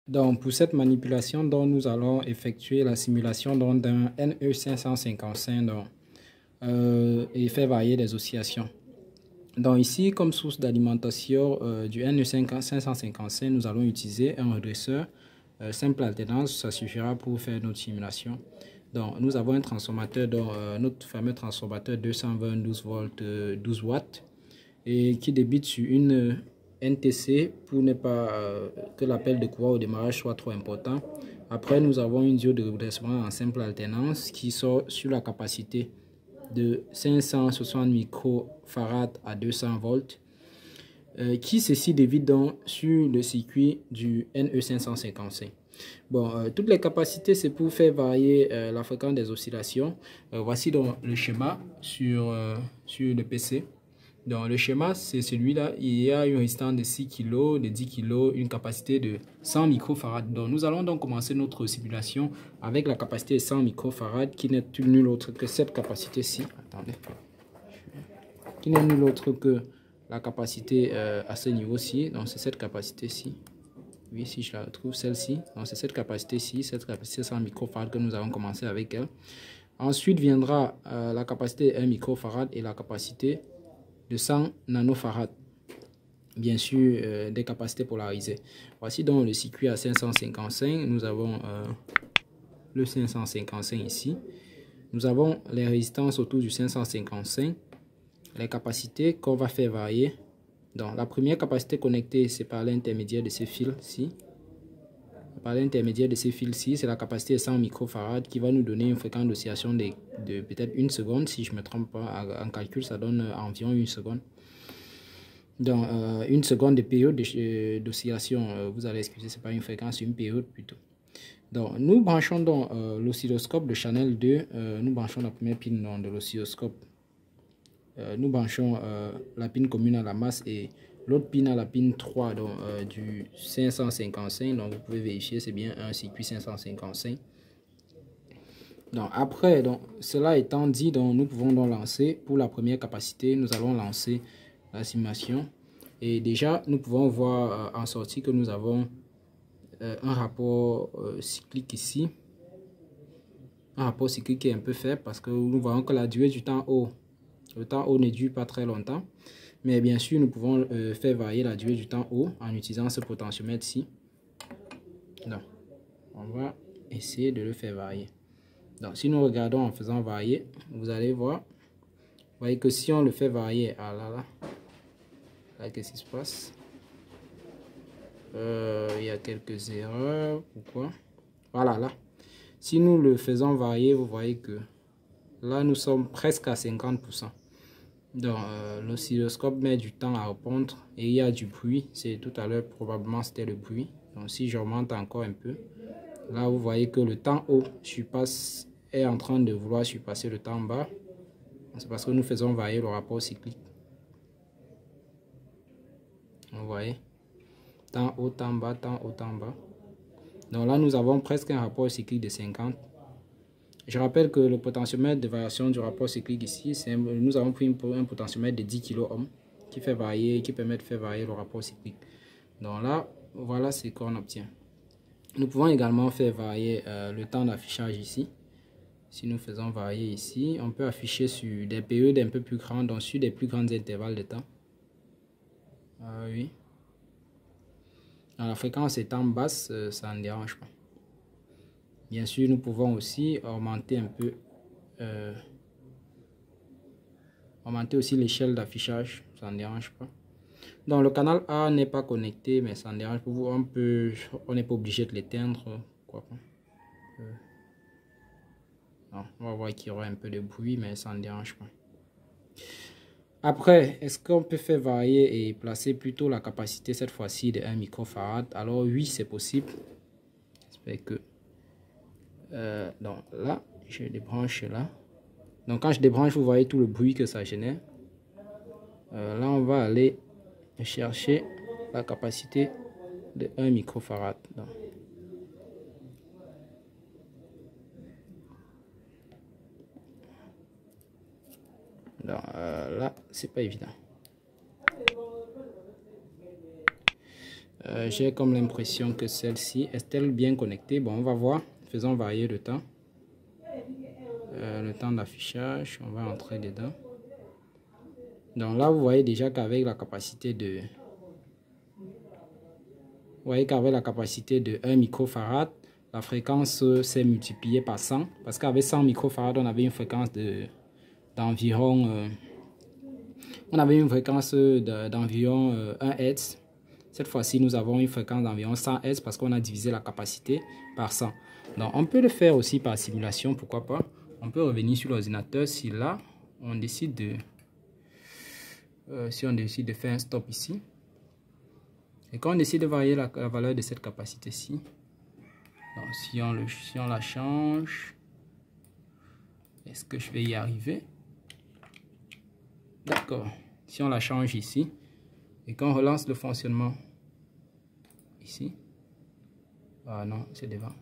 Donc, pour cette manipulation, donc, nous allons effectuer la simulation d'un NE555 et faire varier les oscillations. Donc, ici, comme source d'alimentation du NE555, nous allons utiliser un redresseur simple alternance. Ça suffira pour faire notre simulation. Donc, nous avons un transformateur, notre fameux transformateur 220 12 volts 12 watts et qui débite sur une NTC pour ne pas que l'appel de courant au démarrage soit trop important. Après, nous avons une diode de redressement en simple alternance qui sort sur la capacité de 560 microfarad à 200 volts qui ceci débite donc sur le circuit du NE555. Bon, toutes les capacités, c'est pour faire varier la fréquence des oscillations. Voici donc le schéma sur le PC. Donc, le schéma, c'est celui-là. Il y a une résistance de 6 kg, de 10 kg, une capacité de 100 microfarad. Donc, nous allons donc commencer notre simulation avec la capacité de 100 microfarad qui n'est nulle autre que cette capacité-ci. Attendez. Qui n'est nulle autre que la capacité à ce niveau-ci. Donc, c'est cette capacité-ci. Oui, si je la retrouve, celle-ci. Donc, c'est cette capacité-ci, cette capacité 100 microfarad que nous avons commencé avec elle. Ensuite viendra la capacité de 1 microfarad et la capacité de 100 nanofarad. Bien sûr, des capacités polarisées. Voici donc le circuit à 555. Nous avons le 555 ici. Nous avons les résistances autour du 555. Les capacités qu'on va faire varier. Donc, la première capacité connectée, c'est par l'intermédiaire de ces fils-ci. Par l'intermédiaire de ces fils-ci, c'est la capacité de 100 microfarad qui va nous donner une fréquence d'oscillation de peut-être 1 seconde. Si je ne me trompe pas, en calcul, ça donne environ 1 seconde. Donc, 1 seconde de période d'oscillation, vous allez excuser, ce n'est pas une fréquence, c'est une période plutôt. Donc, nous branchons donc l'oscilloscope de Channel 2. Nous branchons la première pine de l'oscilloscope. Nous branchons la pine commune à la masse et l'autre pine à la pine 3 donc, du 555. Donc vous pouvez vérifier, c'est bien un circuit 555. Donc après, donc, cela étant dit, donc, nous pouvons donc lancer pour la première capacité. Nous allons lancer la simulation. Et déjà, nous pouvons voir en sortie que nous avons un rapport cyclique ici. Un rapport cyclique qui est un peu faible parce que nous voyons que la durée du temps haut. Le temps haut ne dure pas très longtemps, mais bien sûr, nous pouvons faire varier la durée du temps haut en utilisant ce potentiomètre-ci. Donc, on va essayer de le faire varier. Donc, si nous regardons en faisant varier, vous allez voir, vous voyez que si on le fait varier, ah là, qu'est-ce qui se passe? Il y a quelques erreurs, pourquoi? Voilà, là. Si nous le faisons varier, vous voyez que là, nous sommes presque à 50%. Donc, l'oscilloscope met du temps à répondre et il y a du bruit. C'est tout à l'heure, probablement, c'était le bruit. Donc, si j'augmente encore un peu, là, vous voyez que le temps haut est en train de vouloir surpasser le temps bas. C'est parce que nous faisons varier le rapport cyclique. Vous voyez, temps haut, temps bas, temps haut, temps bas. Donc là, nous avons presque un rapport cyclique de 50. Je rappelle que le potentiomètre de variation du rapport cyclique ici, nous avons pris un potentiomètre de 10 kΩ qui permet de faire varier le rapport cyclique. Donc là, voilà ce qu'on obtient. Nous pouvons également faire varier le temps d'affichage ici. Si nous faisons varier ici, on peut afficher sur des périodes un peu plus grandes, donc sur des plus grands intervalles de temps. Oui. Dans la fréquence étant basse, ça ne dérange pas. Bien sûr, nous pouvons aussi augmenter un peu, augmenter aussi l'échelle d'affichage, ça ne dérange pas. Donc le canal A n'est pas connecté, mais ça ne dérange pas. On n'est pas obligé de l'éteindre. Non, on va voir qu'il y aura un peu de bruit, mais ça ne dérange pas. Après, est-ce qu'on peut faire varier et placer plutôt la capacité cette fois-ci de 1 microfarad? Alors oui, c'est possible. J'espère que... donc là, je débranche là. Donc quand je débranche, vous voyez tout le bruit que ça génère. Là, on va aller chercher la capacité de 1 microfarad. Donc là, c'est pas évident. J'ai comme l'impression que celle-ci est-elle bien connectée. Bon, on va voir. Faisons varier le temps. Le temps d'affichage, on va entrer dedans. Donc là, vous voyez déjà qu'avec la capacité de... Vous voyez qu'avec la capacité de 1 microfarad, la fréquence s'est multipliée par 100. Parce qu'avec 100 microfarad, on avait une fréquence d'environ... d'environ 1 Hz. Cette fois-ci, nous avons une fréquence d'environ 100 Hz parce qu'on a divisé la capacité par 100. Donc, on peut le faire aussi par simulation, pourquoi pas. On peut revenir sur l'ordinateur si là, on décide de... si on décide de faire un stop ici. Et quand on décide de varier la valeur de cette capacité-ci, donc si on la change, est-ce que je vais y arriver? D'accord. Si on la change ici, et qu'on relance le fonctionnement ici, ah non, c'est devant.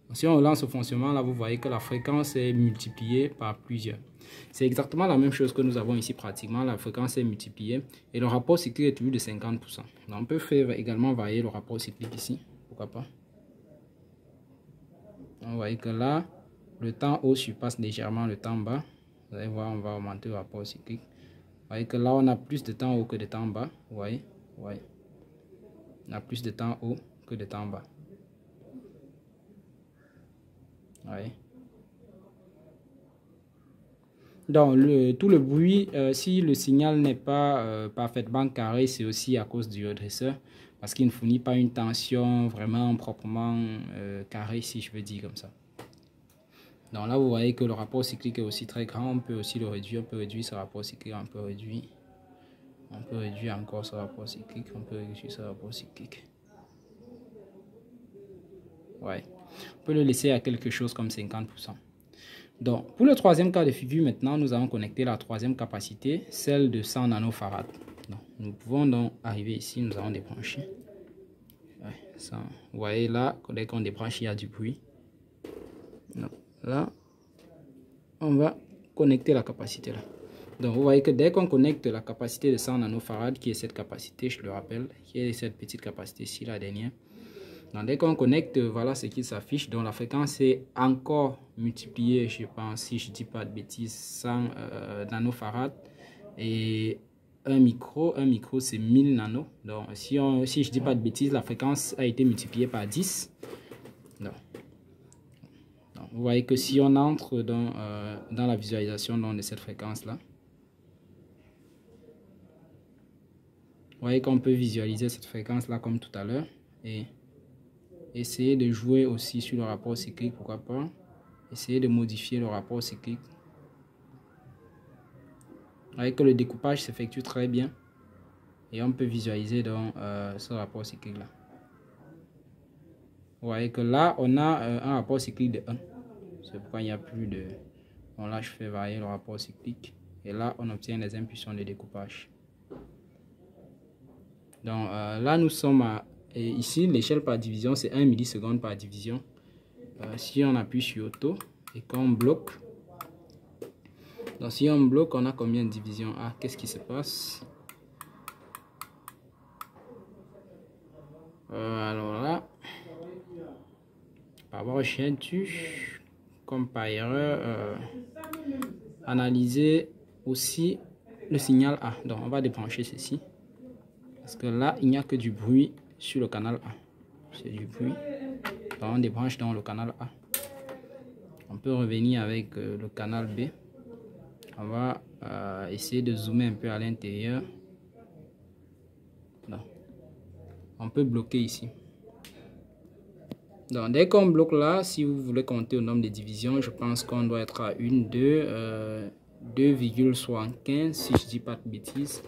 Donc, si on relance le fonctionnement, là, vous voyez que la fréquence est multipliée par plusieurs. C'est exactement la même chose que nous avons ici pratiquement. La fréquence est multipliée et le rapport cyclique est toujours de 50%. Donc, on peut faire également varier le rapport cyclique ici. Pourquoi pas? Vous voyez que là, le temps haut surpasse légèrement le temps bas. Vous allez voir, on va augmenter le rapport cyclique. Vous voyez que là, on a plus de temps haut que de temps bas. Vous voyez? Ouais. On a plus de temps haut que de temps bas. Ouais. Donc, tout le bruit, si le signal n'est pas parfaitement carré, c'est aussi à cause du redresseur. Parce qu'il ne fournit pas une tension vraiment proprement carrée, si je veux dire comme ça. Donc là, vous voyez que le rapport cyclique est aussi très grand. On peut aussi le réduire. On peut réduire ce rapport cyclique. On peut réduire encore ce rapport cyclique. On peut réduire ce rapport cyclique. Ouais. On peut le laisser à quelque chose comme 50%. Donc, pour le troisième cas de figure, maintenant, nous allons connecter la troisième capacité, celle de 100 nanofarad. Donc, nous pouvons donc arriver ici, nous allons débrancher. Ouais, ça, vous voyez là, dès qu'on débranche, il y a du bruit. Donc, là, on va connecter la capacité là. Donc, vous voyez que dès qu'on connecte la capacité de 100 nanofarad, qui est cette capacité, je le rappelle, qui est cette petite capacité ici, la dernière. Donc, dès qu'on connecte, voilà ce qui s'affiche. Donc, la fréquence est encore multipliée, je pense, si je ne dis pas de bêtises, 100 nanofarad. Et un micro c'est 1000 nanos. Donc, si je ne dis pas de bêtises, la fréquence a été multipliée par 10. Donc, vous voyez que si on entre dans la visualisation de cette fréquence-là, vous voyez qu'on peut visualiser cette fréquence-là comme tout à l'heure. Et essayer de jouer aussi sur le rapport cyclique, pourquoi pas. Essayer de modifier le rapport cyclique. Vous voyez que le découpage s'effectue très bien. Et on peut visualiser donc ce rapport cyclique là. Vous voyez que là, on a un rapport cyclique de 1. C'est pourquoi il n'y a plus de... Bon, là, je fais varier le rapport cyclique. Et là, on obtient les impulsions de découpage. Donc là, nous sommes à... Et ici, l'échelle par division, c'est 1 milliseconde par division. Si on appuie sur auto et qu'on bloque, donc si on bloque, on a combien de divisions? Ah, qu'est-ce qui se passe? Alors là, par rapport au chien tu, comme par erreur, analyser aussi le signal A. Donc on va débrancher ceci. Parce que là, il n'y a que du bruit sur le canal A. C'est du bruit. Donc, on débranche dans le canal A. On peut revenir avec le canal B. On va essayer de zoomer un peu à l'intérieur. On peut bloquer ici. Donc, dès qu'on bloque là, si vous voulez compter au nombre de divisions, je pense qu'on doit être à 1, 2, 2,75 si je ne dis pas de bêtises.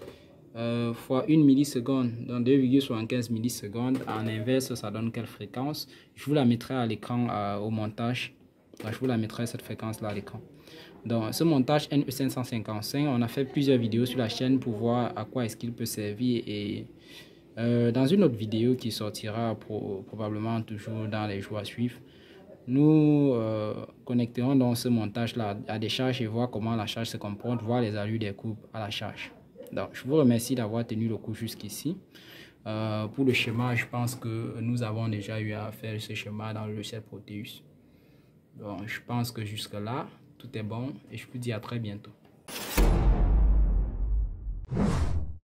Fois 1 milliseconde, donc 2,75 millisecondes. En inverse, ça donne quelle fréquence? Je vous la mettrai à l'écran au montage. Donc, je vous la mettrai cette fréquence là à l'écran. Donc ce montage NE555, on a fait plusieurs vidéos sur la chaîne pour voir à quoi est-ce qu'il peut servir. Et dans une autre vidéo qui sortira probablement toujours dans les jours à suivre, nous connecterons donc ce montage là à des charges et voir comment la charge se comporte, voir les allures des courbes à la charge. Donc, je vous remercie d'avoir tenu le coup jusqu'ici. Pour le schéma, je pense que nous avons déjà eu à faire ce schéma dans le logiciel Proteus. Donc, je pense que jusque-là, tout est bon et je vous dis à très bientôt.